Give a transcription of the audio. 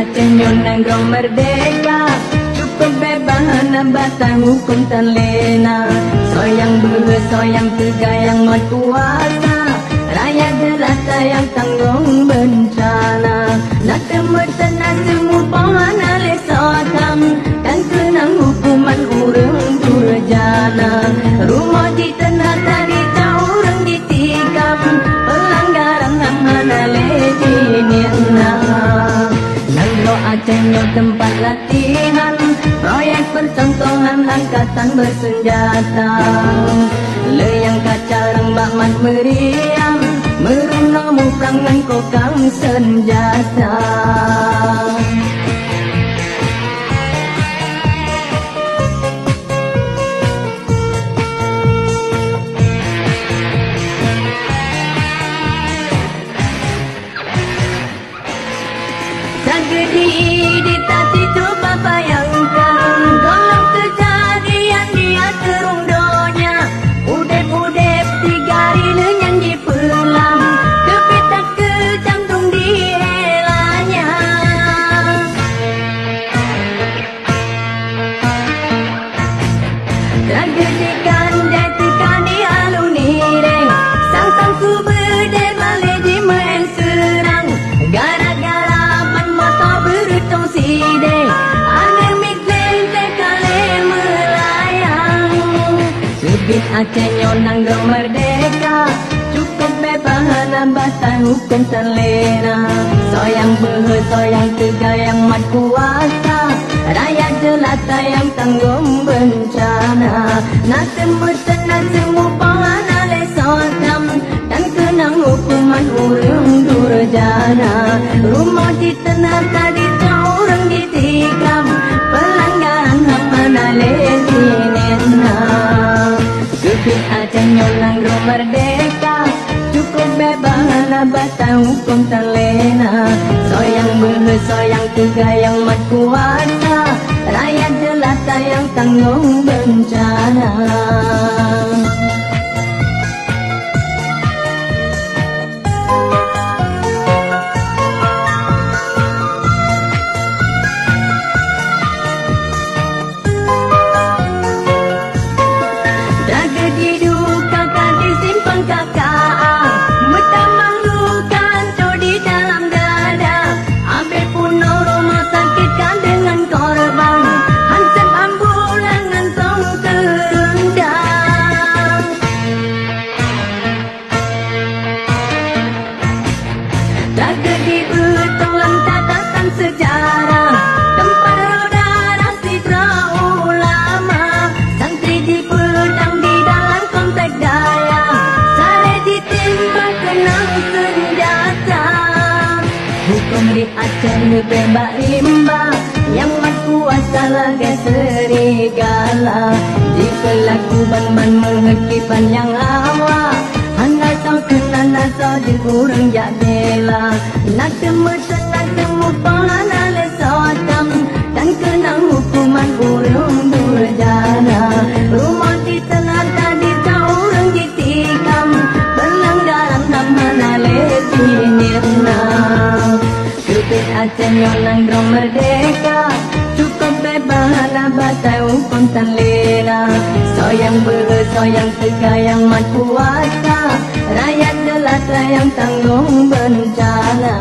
Aceh negara merdeka, cukup bebas batang hukum tan lena. Soyang bere, soyang tegayang mat kuasa, rakyat jelata yang tanggung bencana. Nak temut tenang semua pohon alih sotam, dan kenang hukuman urang durjana. Rumah di tanah tadi orang ditikam, pelanggaran HAM alih dinirna. Negara Aceh nyo tempat latihan, proyek percontohan angkatan bersenjata. Leyang kacarang bakmat meriam, meruno muprangan kokang senjata. Tragedi di tadi coba bayangkan, dalam kejadian dia terung donya. Udep-udep tiga hari nyanyi pelang, kepitak kecantung di helanya. Tragedi gandai tekani alunireng, sang-sang kubede balik di main serang. Gara-gara berutong side, anemik lente kale melayang. Sebit Aceh nyo negara merdeka, cukup bebas batang hukum tan lena. Soyang behe, soyang tegayang mat kuasa, rakyat jelata yang tanggung bencana. Nak temut tenang semua pohon alih sotam, dan kenang hukuman urang durjana. Rumah di tanah tadi orang ditikam, pelanggaran HAM alih dinirna. Sebit Aceh nyo negara merdeka, cukup bebas batang hukum tan lena. Soyang behe, soyang tegayang mat kuasa, rakyat jelata yang tanggung bencana. Tragedi bertolak catatan sejarah, tempat roda rasi ulama. Santri dipedang di dalam komplek daya, sare ditembak kenang senjata. Hukum di Aceh lebih rimba, yang mat kuasa laga serigala. Di pelaku ban-ban mengekipan yang awak, hanya tahu kenal asal di kurang jak bela. Nak temu pohon alih sotam, dan kenang hukuman urang durjana. Rumah di tanah tadi orang ditikam, pelanggaran HAM alih dinirna. Sebit Aceh nyo negara merdeka, cukup bebas batang hukum tan lena. Soyang behe, soyang tegayang mat kuasa, rakyat jelata yang tanggung bencana.